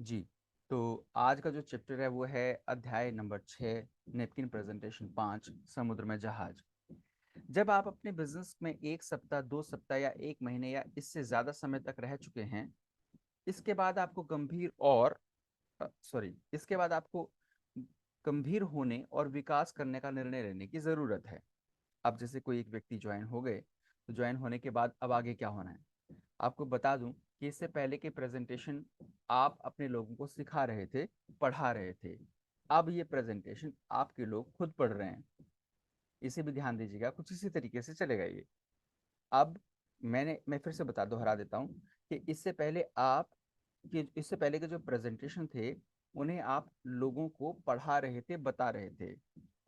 जी। तो आज का जो चैप्टर है वो है अध्याय नंबर 6, नैपकिन प्रेजेंटेशन 5, समुद्र में जहाज। जब आप अपने बिजनेस में 1 सप्ताह, 2 सप्ताह या 1 महीने या इससे ज़्यादा समय तक रह चुके हैं, इसके बाद आपको इसके बाद आपको गंभीर होने और विकास करने का निर्णय लेने की ज़रूरत है। अब जैसे कोई एक व्यक्ति ज्वाइन हो गए, तो ज्वाइन होने के बाद अब आगे क्या होना है? आपको बता दूं कि इससे पहले के प्रेजेंटेशन आप अपने लोगों को सिखा रहे थे, पढ़ा रहे थे। अब ये प्रेजेंटेशन आपके लोग खुद पढ़ रहे हैं। इसे भी ध्यान दीजिएगा, कुछ इसी तरीके से चलेगा ये। अब मैं फिर से दोहरा देता हूँ कि इससे पहले के जो प्रेजेंटेशन थे, उन्हें आप लोगों को पढ़ा रहे थे, बता रहे थे।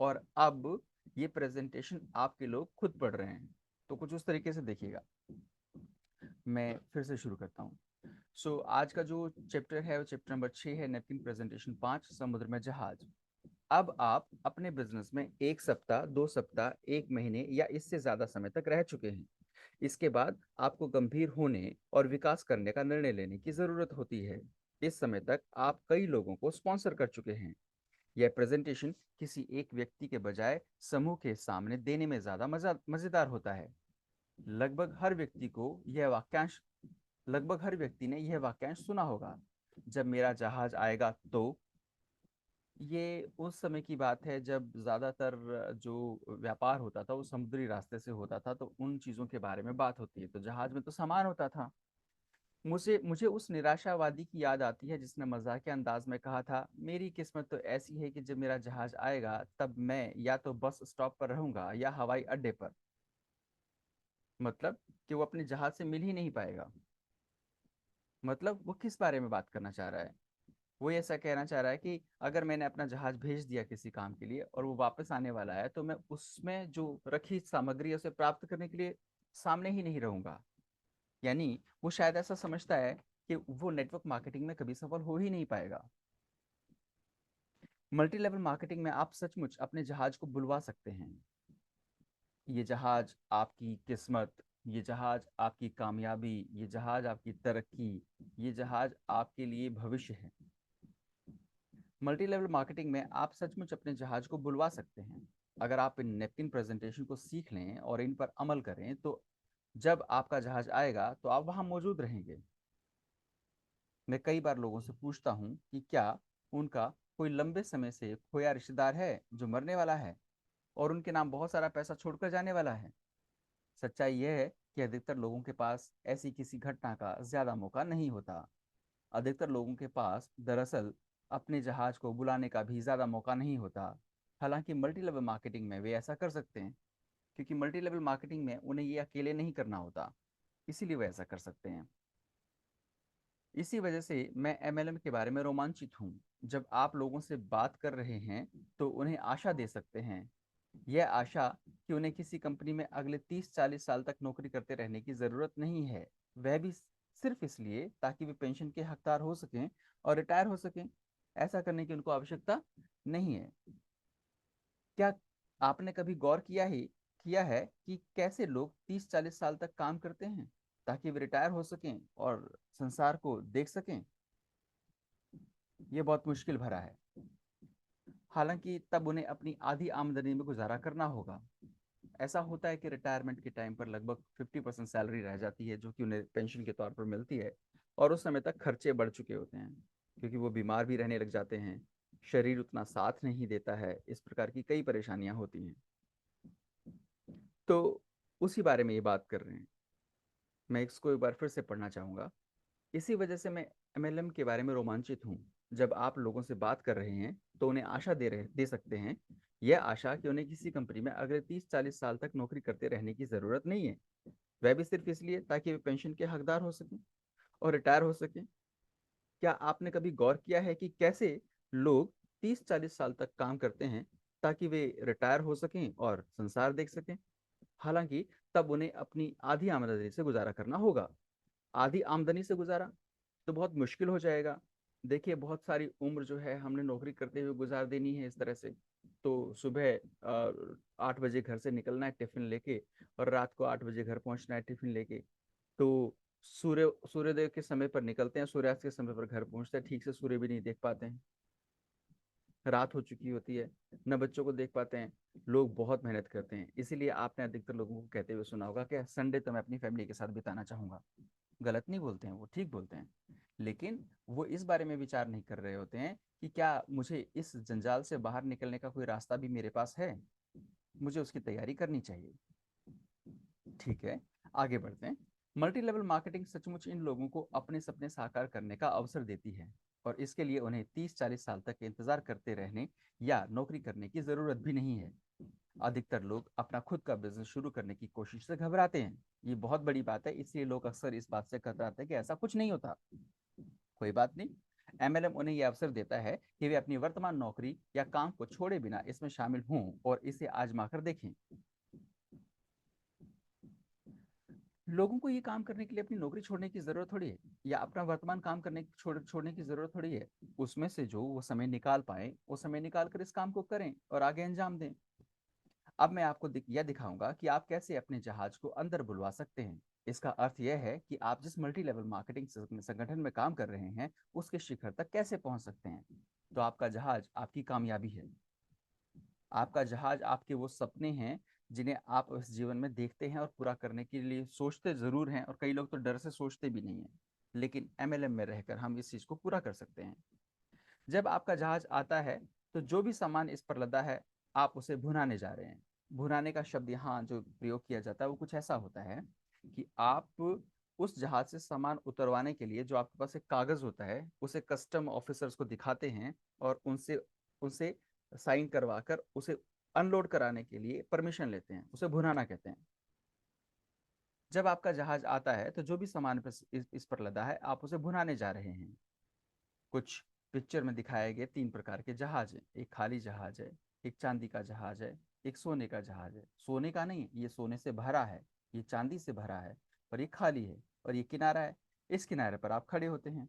और अब ये प्रेजेंटेशन आपके लोग खुद पढ़ रहे हैं। तो कुछ उस तरीके से देखिएगा। मैं फिर से शुरू करता हूँ। आज का जो चैप्टर है वो चैप्टर नंबर 6 है, नैपकिन प्रेजेंटेशन 5, समुद्र में जहाज। अब आप अपने बिजनेस में 1 सप्ताह, 2 सप्ताह, 1 महीने या इससे ज्यादा समय तक रह चुके हैं। इसके बाद आपको गंभीर होने और विकास करने का निर्णय लेने की जरूरत होती है। इस समय तक आप कई लोगों को स्पॉन्सर कर चुके हैं। यह प्रेजेंटेशन किसी एक व्यक्ति के बजाय समूह के सामने देने में ज्यादा मजेदार होता है। लगभग हर व्यक्ति को यह वाक्यांश लगभग हर व्यक्ति ने यह वाक्यांश सुना होगा, जब मेरा जहाज आएगा तो। ये उस समय की बात है जब ज्यादातर जो व्यापार होता था वो समुद्री रास्ते से होता था, तो उन चीजों के बारे में बात होती है। तो जहाज में तो सामान होता था। मुझे मुझे उस निराशावादी की याद आती है जिसने मजाकिया अंदाज में कहा था, मेरी किस्मत तो ऐसी है कि जब मेरा जहाज आएगा तब मैं या तो बस स्टॉप पर रहूंगा या हवाई अड्डे पर। मतलब कि वो अपने जहाज से मिल ही नहीं पाएगा। मतलब वो किस बारे में बात करना चाह रहा है? वो ऐसा कहना चाह रहा है कि अगर मैंने अपना जहाज भेज दिया किसी काम के लिए और वो वापस आने वाला है, तो मैं उसमें जो रखी सामग्री है उसे प्राप्त करने के लिए सामने ही नहीं रहूंगा। यानी वो शायद ऐसा समझता है कि वो नेटवर्क मार्केटिंग में कभी सफल हो ही नहीं पाएगा। मल्टी लेवल मार्केटिंग में आप सचमुच अपने जहाज को बुलवा सकते हैं। ये जहाज आपकी किस्मत, ये जहाज आपकी कामयाबी, ये जहाज आपकी तरक्की, ये जहाज आपके लिए भविष्य है। मल्टी लेवल मार्केटिंग में आप सचमुच अपने जहाज को बुलवा सकते हैं। अगर आप इन नेपकिन प्रेजेंटेशन को सीख लें और इन पर अमल करें, तो जब आपका जहाज आएगा तो आप वहां मौजूद रहेंगे। मैं कई बार लोगों से पूछता हूं कि क्या उनका कोई लंबे समय से खोया रिश्तेदार है जो मरने वाला है और उनके नाम बहुत सारा पैसा छोड़कर जाने वाला है। सच्चाई यह है कि अधिकतर लोगों के पास ऐसी किसी घटना का ज्यादा मौका नहीं होता। अधिकतर लोगों के पास दरअसल अपने जहाज को बुलाने का भी ज़्यादा मौका नहीं होता। हालांकि मल्टी लेवल मार्केटिंग में वे ऐसा कर सकते हैं, क्योंकि मल्टी लेवल मार्केटिंग में उन्हें ये अकेले नहीं करना होता। इसीलिए वे ऐसा कर सकते हैं। इसी वजह से मैं एमएलएम के बारे में रोमांचित हूँ। जब आप लोगों से बात कर रहे हैं तो उन्हें आशा दे सकते हैं। यह आशा कि उन्हें किसी कंपनी में अगले 30-40 साल तक नौकरी करते रहने की ज़रूरत नहीं है। वह भी सिर्फ इसलिए ताकि वे पेंशन के हकदार हो सकें और रिटायर हो सकें। ऐसा करने की उनको आवश्यकता नहीं है। क्या आपने कभी गौर किया है कि कैसे लोग 30-40 साल तक काम करते हैं ताकि वे रिटायर हो सकें और संसार को देख सकें? ये बहुत मुश्किल भरा है। हालांकि तब उन्हें अपनी आधी आमदनी में गुजारा करना होगा। ऐसा होता है कि रिटायरमेंट के टाइम पर लगभग 50% सैलरी रह जाती है, जो कि उन्हें पेंशन के तौर पर मिलती है। और उस समय तक खर्चे बढ़ चुके होते हैं, क्योंकि वो बीमार भी रहने लग जाते हैं। शरीर उतना साथ नहीं देता है, इस प्रकार की कई परेशानियां होती हैं। तो उसी बारे में ये बात कर रहे हैं। मैं इसको एक बार फिर से पढ़ना चाहूँगा। इसी वजह से मैं एमएलएम के बारे में रोमांचित हूँ। जब आप लोगों से बात कर रहे हैं तो उन्हें आशा दे सकते हैं। यह आशा कि उन्हें किसी कंपनी में अगले 30-40 साल तक नौकरी करते रहने की ज़रूरत नहीं है। वह भी सिर्फ इसलिए ताकि वे पेंशन के हकदार हो सकें और रिटायर हो सकें। क्या आपने कभी गौर किया है कि कैसे लोग 30-40 साल तक काम करते हैं ताकि वे रिटायर हो सकें और संसार देख सकें? हालांकि तब उन्हें अपनी आधी आमदनी से गुजारा करना होगा। आधी आमदनी से गुजारा तो बहुत मुश्किल हो जाएगा। देखिए, बहुत सारी उम्र जो है हमने नौकरी करते हुए गुजार देनी है इस तरह से। तो सुबह 8 बजे घर से निकलना है टिफिन लेके, और रात को 8 बजे घर पहुंचना है टिफिन लेके। तो सूर्योदय के समय पर निकलते हैं, सूर्यास्त के समय पर घर पहुंचते हैं, ठीक से सूर्य भी नहीं देख पाते हैं, रात हो चुकी होती है, न बच्चों को देख पाते हैं। लोग बहुत मेहनत करते हैं, इसीलिए आपने अधिकतर लोगों को कहते हुए सुना होगा कि संडे तो मैं अपनी फैमिली के साथ बिताना चाहूंगा। गलत नहीं बोलते हैं, वो ठीक बोलते हैं। लेकिन वो इस बारे में विचार नहीं कर रहे होते हैं कि क्या मुझे इस जंजाल से बाहर निकलने का कोई रास्ता भी मेरे पास है, मुझे उसकी तैयारी करनी चाहिए। ठीक है, आगे बढ़ते हैं। मल्टी लेवल मार्केटिंग सचमुच इन लोगों को अपने सपने साकार करने का अवसर देती है, और इसके लिए उन्हें 30-40 साल तक इंतजार करते रहने या नौकरी करने की जरूरत भी नहीं है। अधिकतर लोग अपना खुद का बिजनेस शुरू करने की कोशिश से घबराते हैं। ये बहुत बड़ी बात है, इसलिए लोग अक्सर इस बात से कतराते हैं कि ऐसा कुछ नहीं होता। कोई बात नहीं, एमएलएम उन्हें यह अवसर देता है कि वे अपनी वर्तमान नौकरी या काम को छोड़े बिना इसमें शामिल हों और इसे आजमा कर देखें। लोगों को ये काम करने के लिए अपनी नौकरी छोड़ने की जरूरत थोड़ी है, या अपना वर्तमान काम करने छोड़ने की जरूरत थोड़ी है। उसमें से जो वो समय निकाल पाए, वो समय निकाल कर इस काम को करें और आगे अंजाम दें। अब मैं आपको यह दिखाऊंगा कि आप कैसे अपने जहाज को अंदर बुलवा सकते हैं। इसका अर्थ यह है कि आप जिस मल्टी लेवल मार्केटिंग संगठन में काम कर रहे हैं, उसके शिखर तक कैसे पहुंच सकते हैं। तो आपका जहाज आपकी कामयाबी है। आपका जहाज आपके वो सपने हैं जिन्हें आप इस जीवन में देखते हैं और पूरा करने के लिए सोचते जरूर हैं, और कई लोग तो डर से सोचते भी नहीं हैं। लेकिन एमएलएम में रहकर हम इस चीज को पूरा कर सकते हैं। जब आपका जहाज आता है, तो जो भी सामान इस पर लदा है, आप उसे भुनाने जा रहे हैं। भुनाने का शब्द यहाँ जो प्रयोग किया जाता है वो कुछ ऐसा होता है कि आप उस जहाज से सामान उतरवाने के लिए जो आपके पास एक कागज होता है, उसे कस्टम ऑफिसर्स को दिखाते हैं, और उनसे उनसे साइन करवा कर उसे अनलोड कराने के लिए परमिशन लेते हैं। उसे भुनाना कहते हैं। जब आपका जहाज आता है, तो जो भी सामान इस पर लदा है, आप उसे भुनाने जा रहे हैं। कुछ पिक्चर में दिखाए गए 3 प्रकार के जहाज हैं। एक खाली जहाज है, एक चांदी का जहाज है, एक सोने का जहाज है। सोने का नहीं, ये सोने से भरा है, ये चांदी से भरा है, और ये खाली है, और ये किनारा है। इस किनारे पर आप खड़े होते हैं।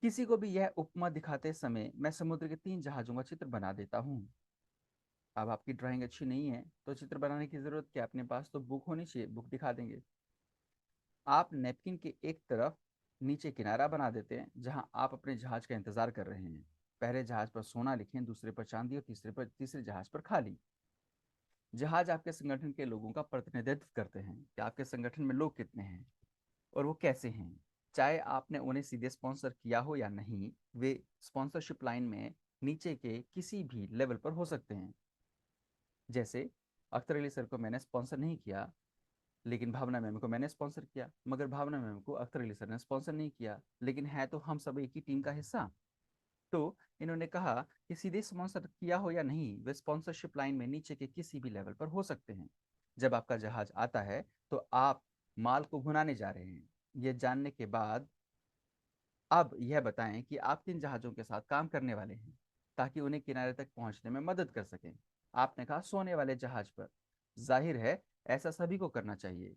किसी को भी यह उपमा दिखाते समय मैं समुद्र के 3 जहाजों का चित्र बना देता हूँ। अब आपकी ड्राइंग अच्छी नहीं है तो चित्र बनाने की जरूरत क्या, अपने पास तो बुक होनी चाहिए, बुक दिखा देंगे। आप नैपकिन के एक तरफ नीचे किनारा बना देते हैं जहां आप अपने जहाज का इंतजार कर रहे हैं। पहले जहाज पर सोना लिखें, दूसरे पर चांदी, और तीसरे जहाज पर खाली। जहाज आपके संगठन के लोगों का प्रतिनिधित्व करते हैं कि आपके संगठन में लोग कितने हैं और वो कैसे हैं। चाहे आपने उन्हें सीधे स्पॉन्सर किया हो या नहीं, वे स्पॉन्सरशिप लाइन में नीचे के किसी भी लेवल पर हो सकते हैं। जैसे अख्तर अली सर को मैंने स्पॉन्सर नहीं किया, लेकिन भावना मैम को मैंने स्पॉन्सर किया। मगर भावना मैम को अख्तर अली सर ने स्पॉन्सर नहीं किया, लेकिन है तो हम सब एक ही टीम का हिस्सा। तो इन्होंने कहा कि सीधे स्पॉन्सर किया हो या नहीं, वे स्पॉन्सरशिप लाइन में नीचे के किसी भी लेवल पर हो सकते हैं। जब आपका जहाज आता है, तो आप माल को भुनाने जा रहे हैं। ये जानने के बाद अब यह बताएं कि आप किन जहाज़ों के साथ काम करने वाले हैं, ताकि उन्हें किनारे तक पहुंचने में मदद कर सकें। आपने कहा सोने वाले जहाज पर। जाहिर है, ऐसा सभी को करना चाहिए।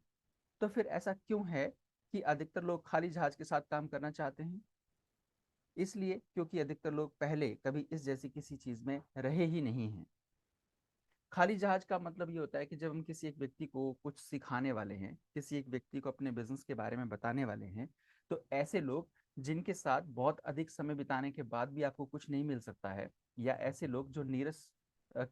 तो फिर ऐसा क्यों है कि अधिकतर लोग खाली जहाज के साथ काम करना चाहते हैं? इसलिए क्योंकि अधिकतर लोग पहले कभी इस जैसी किसी चीज में रहे ही नहीं हैं। खाली जहाज का मतलब ये होता है कि जब हम किसी एक व्यक्ति को कुछ सिखाने वाले हैं, किसी एक व्यक्ति को अपने बिजनेस के बारे में बताने वाले हैं, तो ऐसे लोग जिनके साथ बहुत अधिक समय बिताने के बाद भी आपको कुछ नहीं मिल सकता है, या ऐसे लोग जो नीरस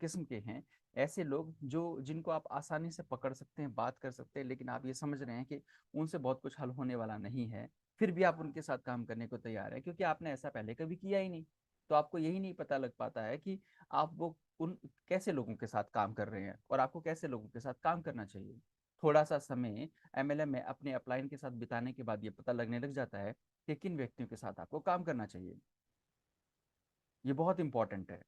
किस्म के हैं, ऐसे लोग जो जिनको आप आसानी से पकड़ सकते हैं, बात कर सकते हैं, लेकिन आप ये समझ रहे हैं कि उनसे बहुत कुछ हल होने वाला नहीं है, फिर भी आप उनके साथ काम करने को तैयार है क्योंकि आपने ऐसा पहले कभी किया ही नहीं। तो आपको यही नहीं पता लग पाता है कि आप वो उन कैसे लोगों के साथ काम कर रहे हैं और आपको कैसे लोगों के साथ काम करना चाहिए। थोड़ा सा समय एमएलएम में अपने अपलाइन के साथ बिताने के बाद ये पता लगने लग जाता है कि किन व्यक्तियों के साथ आपको काम करना चाहिए। ये बहुत इंपॉर्टेंट है।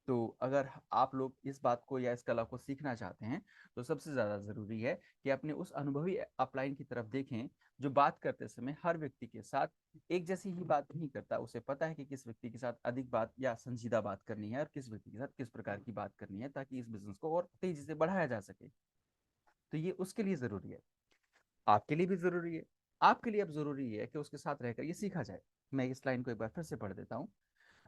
तो अगर आप लोग इस बात को या इस कला को सीखना चाहते हैं, तो सबसे ज़्यादा ज़रूरी है कि अपने उस अनुभवी अपलाइन की तरफ देखें, जो बात करते समय हर व्यक्ति के साथ एक जैसी ही बात नहीं करता। उसे पता है कि किस व्यक्ति के साथ अधिक बात या संजीदा बात करनी है और किस व्यक्ति के साथ किस प्रकार की बात करनी है, ताकि इस बिजनेस को और तेजी से बढ़ाया जा सके। तो ये उसके लिए ज़रूरी है, आपके लिए भी ज़रूरी है। आपके लिए अब ज़रूरी है कि उसके साथ रहकर ये सीखा जाए। मैं इस लाइन को एक बार फिर से पढ़ देता हूँ।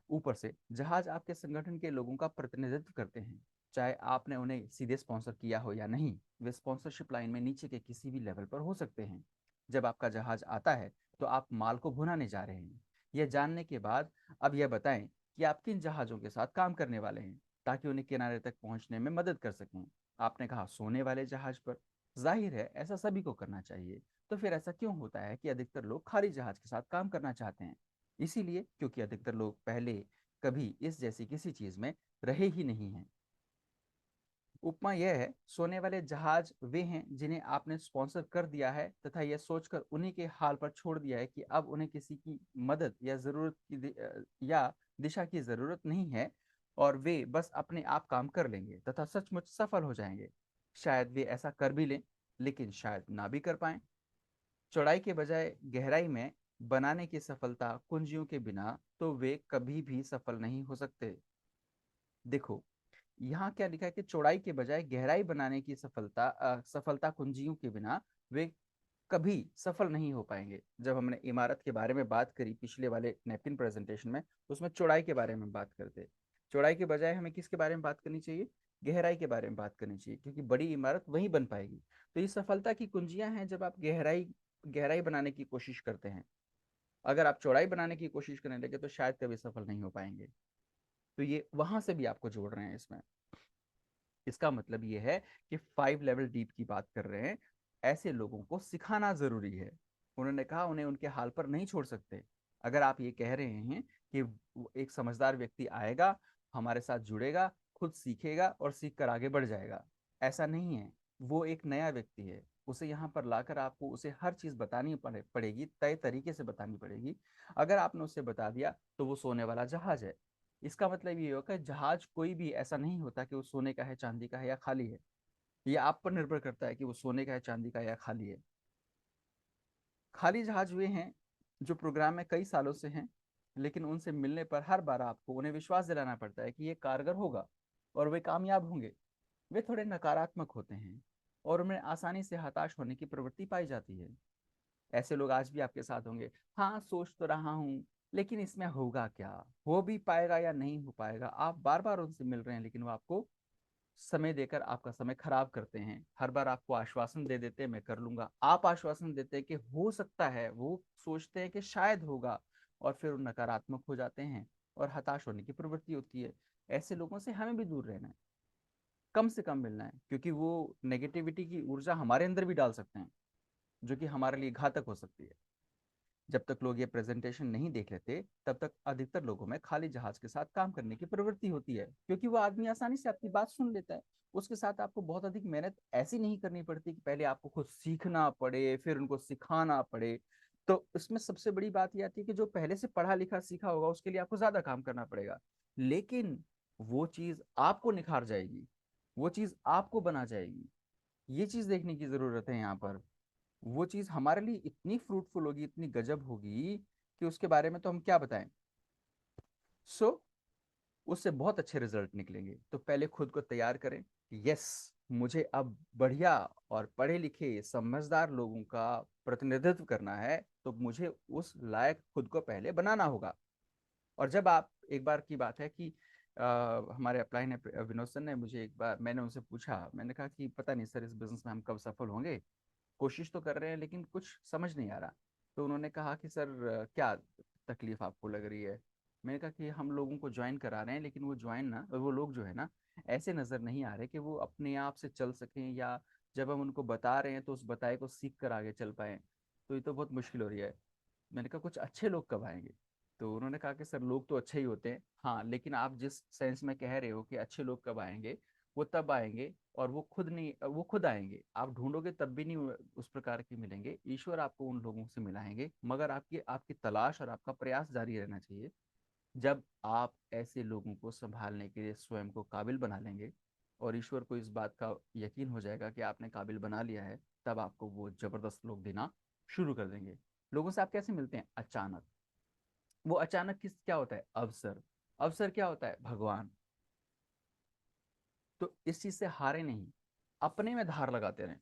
ऊपर से, जहाज आपके संगठन के लोगों का प्रतिनिधित्व करते हैं। चाहे आपने उन्हें सीधे स्पॉन्सर किया हो या नहीं, वे स्पॉन्सरशिप लाइन में नीचे के किसी भी लेवल पर हो सकते हैं। जब आपका जहाज आता है तो आप माल को भुनाने जा रहे हैं। यह जानने के बाद अब यह बताएं कि आप किन जहाज़ों के साथ काम करने वाले हैं, ताकि उन्हें किनारे तक पहुंचने में मदद कर सकें। आपने कहा सोने वाले जहाज पर। जाहिर है ऐसा सभी को करना चाहिए। तो फिर ऐसा क्यों होता है कि अधिकतर लोग खाली जहाज के साथ काम करना चाहते हैं? इसीलिए क्योंकि अधिकतर लोग पहले कभी इस जैसी किसी चीज में रहे ही नहीं हैं। उपमा यह है, सोने वाले जहाज वे हैं जिन्हें आपने स्पॉन्सर कर दिया है तथा यह सोचकर उन्हीं के हाल पर छोड़ दिया है कि अब उन्हें किसी की मदद या या दिशा की जरूरत नहीं है, और वे बस अपने आप काम कर लेंगे तथा सचमुच सफल हो जाएंगे। शायद वे ऐसा कर भी लें, लेकिन शायद ना भी कर पाए। चौड़ाई के बजाय गहराई में बनाने की सफलता कुंजियों के बिना तो वे कभी भी सफल नहीं हो सकते। देखो, यहाँ क्या लिखा है कि चौड़ाई के बजाय गहराई बनाने की सफलता कुंजियों के बिना वे कभी सफल नहीं हो पाएंगे। जब हमने इमारत के बारे में बात करी पिछले वाले नैपकिन प्रेजेंटेशन में, तो उसमें चौड़ाई के बारे में बात करते। चौड़ाई के बजाय हमें किसके बारे में बात करनी चाहिए? गहराई के बारे में बात करनी चाहिए, क्योंकि बड़ी इमारत वहीं बन पाएगी। तो ये सफलता की कुंजियां हैं जब आप गहराई गहराई बनाने की कोशिश करते हैं। अगर आप चौड़ाई बनाने की कोशिश करने लगे तो शायद कभी सफल नहीं हो पाएंगे। तो ये वहां से भी आपको जोड़ रहे हैं इसमें। इसका मतलब ये है कि 5 लेवल डीप की बात कर रहे हैं। ऐसे लोगों को सिखाना जरूरी है। उन्होंने कहा उन्हें उनके हाल पर नहीं छोड़ सकते। अगर आप ये कह रहे हैं कि एक समझदार व्यक्ति आएगा, हमारे साथ जुड़ेगा, खुद सीखेगा और सीख कर आगे बढ़ जाएगा, ऐसा नहीं है। वो एक नया व्यक्ति है। उसे यहाँ पर लाकर आपको उसे हर चीज बतानी पड़ेगी, तय तरीके से बतानी पड़ेगी। अगर आपने उसे बता दिया तो वो सोने वाला जहाज है। इसका मतलब ये होगा कि जहाज कोई भी ऐसा नहीं होता कि वो सोने का है, चांदी का है या खाली है। ये आप पर निर्भर करता है कि वो सोने का है, चांदी का है या खाली है। खाली जहाज वे हैं जो प्रोग्राम में कई सालों से हैं, लेकिन उनसे मिलने पर हर बार आपको उन्हें विश्वास दिलाना पड़ता है कि ये कारगर होगा और वे कामयाब होंगे। वे थोड़े नकारात्मक होते हैं और उनमें आसानी से हताश होने की प्रवृत्ति पाई जाती है। ऐसे लोग आज भी आपके साथ होंगे। हाँ, सोच तो रहा हूँ, लेकिन इसमें होगा क्या, हो भी पाएगा या नहीं हो पाएगा। आप बार बार उनसे मिल रहे हैं, लेकिन वो आपको समय देकर आपका समय खराब करते हैं। हर बार आपको आश्वासन दे देते हैं मैं कर लूंगा, आप आश्वासन देते हैं कि हो सकता है, वो सोचते हैं कि शायद होगा, और फिर वो नकारात्मक हो जाते हैं और हताश होने की प्रवृत्ति होती है। ऐसे लोगों से हमें भी दूर रहना है, कम से कम मिलना है, क्योंकि वो नेगेटिविटी की ऊर्जा हमारे अंदर भी डाल सकते हैं, जो कि हमारे लिए घातक हो सकती है। जब तक लोग ये प्रेजेंटेशन नहीं देख लेते, तब तक अधिकतर लोगों में खाली जहाज के साथ काम करने की प्रवृत्ति होती है, क्योंकि वो आदमी आसानी से आपकी बात सुन लेता है। उसके साथ आपको बहुत अधिक मेहनत ऐसी नहीं करनी पड़ती कि पहले आपको खुद सीखना पड़े, फिर उनको सिखाना पड़े। तो इसमें सबसे बड़ी बात यह आती है कि जो पहले से पढ़ा लिखा सीखा होगा उसके लिए आपको ज्यादा काम करना पड़ेगा, लेकिन वो चीज आपको निखार जाएगी, वो चीज आपको बना जाएगी। ये चीज देखने की जरूरत है यहाँ पर। वो चीज हमारे लिए इतनी फ्रूटफुल होगी, इतनी गजब होगी कि उसके बारे में तो हम क्या बताएं। सो उससे बहुत अच्छे रिजल्ट निकलेंगे। तो पहले खुद को तैयार करें कि यस, मुझे अब बढ़िया और पढ़े लिखे समझदार लोगों का प्रतिनिधित्व करना है, तो मुझे उस लायक खुद को पहले बनाना होगा। और जब आप, एक बार की बात है कि हमारे अपलाइन ने विनोद सर ने मुझे, एक बार मैंने उनसे पूछा, मैंने कहा कि पता नहीं सर इस बिजनेस में हम कब सफल होंगे, कोशिश तो कर रहे हैं लेकिन कुछ समझ नहीं आ रहा। तो उन्होंने कहा कि सर क्या तकलीफ आपको लग रही है? मैंने कहा कि हम लोगों को ज्वाइन करा रहे हैं, लेकिन वो लोग जो है ना, ऐसे नज़र नहीं आ रहे कि वो अपने आप से चल सकें, या जब हम उनको बता रहे हैं तो उस बताए को सीख कर आगे चल पाए। तो ये तो बहुत मुश्किल हो रही है। मैंने कहा कुछ अच्छे लोग कब आएंगे? तो उन्होंने कहा कि सर लोग तो अच्छे ही होते हैं, हाँ, लेकिन आप जिस सेंस में कह रहे हो कि अच्छे लोग कब आएंगे, वो तब आएंगे, और वो खुद नहीं, वो खुद आएंगे, आप ढूंढोगे तब भी नहीं उस प्रकार के मिलेंगे। ईश्वर आपको उन लोगों से मिलाएंगे, मगर आपकी आपकी तलाश और आपका प्रयास जारी रहना चाहिए। जब आप ऐसे लोगों को संभालने के लिए स्वयं को काबिल बना लेंगे और ईश्वर को इस बात का यकीन हो जाएगा कि आपने काबिल बना लिया है, तब आपको वो जबरदस्त लोग देना शुरू कर देंगे। लोगों से आप कैसे मिलते हैं? अचानक। वो अचानक किस क्या होता है? अवसर। अवसर क्या होता है? भगवान। तो इस चीज से हारे नहीं, अपने में धार लगाते रहें,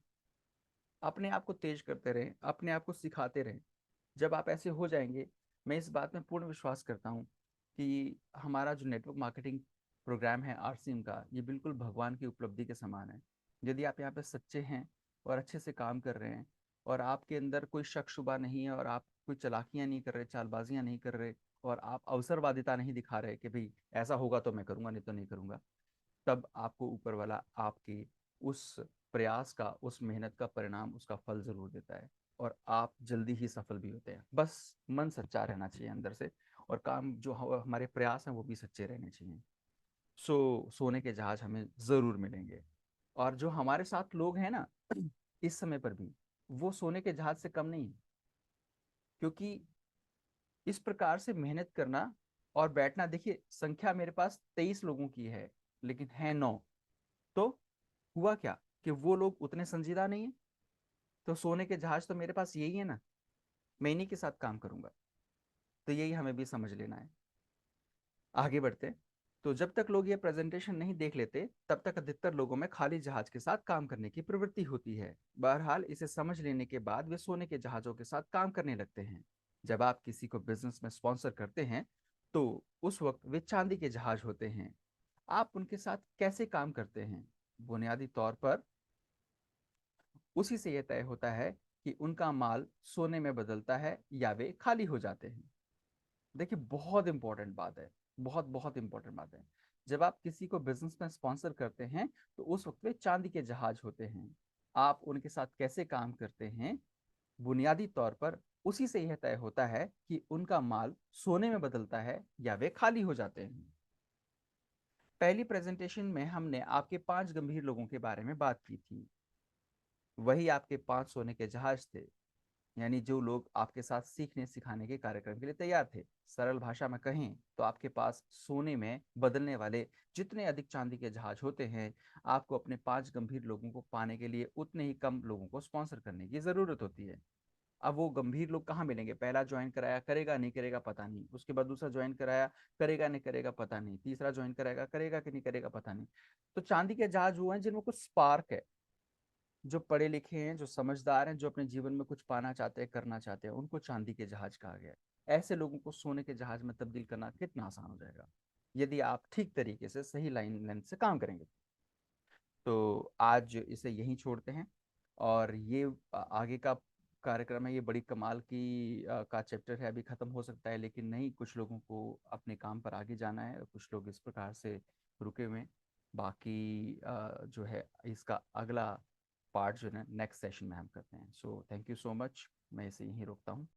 अपने आप को तेज करते रहें, अपने आप को सिखाते रहें। जब आप ऐसे हो जाएंगे, मैं इस बात में पूर्ण विश्वास करता हूँ कि हमारा जो नेटवर्क मार्केटिंग प्रोग्राम है आरसीएम का, ये बिल्कुल भगवान की उपलब्धि के समान है। यदि आप यहाँ पे सच्चे हैं और अच्छे से काम कर रहे हैं, और आपके अंदर कोई शक शुबा नहीं है, और आप कोई चालाकियां नहीं कर रहे, चालबाजियां नहीं कर रहे, और आप अवसरवादिता नहीं दिखा रहे कि भाई ऐसा होगा तो मैं करूंगा, नहीं तो नहीं करूंगा, तब आपको ऊपर वाला आपकी उस प्रयास का, उस मेहनत का परिणाम, उसका फल जरूर देता है, और आप जल्दी ही सफल भी होते हैं। बस मन सच्चा रहना चाहिए अंदर से, और काम जो हमारे प्रयास हैं वो भी सच्चे रहने चाहिए। सोने के जहाज हमें जरूर मिलेंगे। और जो हमारे साथ लोग हैं ना, इस समय पर भी वो सोने के जहाज से कम नहीं है। क्योंकि इस प्रकार से मेहनत करना और बैठना, देखिए संख्या मेरे पास 23 लोगों की है, लेकिन है 9। तो हुआ क्या कि वो लोग उतने संजीदा नहीं है। तो सोने के जहाज तो मेरे पास यही है ना, मैं इन्हीं के साथ काम करूंगा। तो यही हमें भी समझ लेना है। आगे बढ़ते। तो जब तक लोग ये प्रेजेंटेशन नहीं देख लेते, तब तक अधिकतर लोगों में खाली जहाज के साथ काम करने की प्रवृत्ति होती है। बहरहाल इसे समझ लेने के बाद वे सोने के जहाजों के साथ काम करने लगते हैं। जब आप किसी को बिजनेस में स्पॉन्सर करते हैं, तो उस वक्त वे चांदी के जहाज होते हैं। आप उनके साथ कैसे काम करते हैं, बुनियादी तौर पर उसी से यह तय होता है कि उनका माल सोने में बदलता है या वे खाली हो जाते हैं। देखिए बहुत इंपॉर्टेंट बात है, बहुत बहुत इंपॉर्टेंट बात है। जब आप किसी को बिजनेस में स्पॉन्सर करते हैं, तो उस वक्त वे चांदी के जहाज होते हैं। आप उनके साथ कैसे काम करते हैं, बुनियादी तौर पर उसी से यह तय होता है कि उनका माल सोने में बदलता है या वे खाली हो जाते हैं। पहली प्रेजेंटेशन में हमने आपके 5 गंभीर लोगों के बारे में बात की थी। वही आपके 5 सोने के जहाज थे, यानी जो लोग आपके साथ सीखने सिखाने के कार्यक्रम के लिए तैयार थे। सरल भाषा में कहें तो आपके पास सोने में बदलने वाले जितने अधिक चांदी के जहाज होते हैं, आपको अपने 5 गंभीर लोगों को पाने के लिए उतने ही कम लोगों को स्पॉन्सर करने की जरूरत होती है। अब वो गंभीर लोग कहाँ मिलेंगे? पहला ज्वाइन कराया, करेगा नहीं करेगा पता नहीं, उसके बाद दूसरा ज्वाइन कराया, करेगा नहीं करेगा पता नहीं, तीसरा ज्वाइन कराएगा, करेगा कि नहीं करेगा पता नहीं। तो चांदी के जहाज वो हैं जिनमें कुछ स्पार्क है, जो पढ़े लिखे हैं, जो समझदार हैं, जो अपने जीवन में कुछ पाना चाहते हैं, करना चाहते हैं, उनको चांदी के जहाज कहा गया है। ऐसे लोगों को सोने के जहाज में तब्दील करना कितना आसान हो जाएगा, यदि आप ठीक तरीके से सही लाइन लेंथ से काम करेंगे। तो आज इसे यहीं छोड़ते हैं। और ये आगे का कार्यक्रम है, ये बड़ी कमाल की का चैप्टर है, अभी खत्म हो सकता है, लेकिन नहीं, कुछ लोगों को अपने काम पर आगे जाना है, और कुछ लोग इस प्रकार से रुके हुए हैं। बाकी जो है इसका अगला पार्ट जो है नेक्स्ट सेशन में हम करते हैं। So thank you so much, मैं इसे यहीं रोकता हूँ।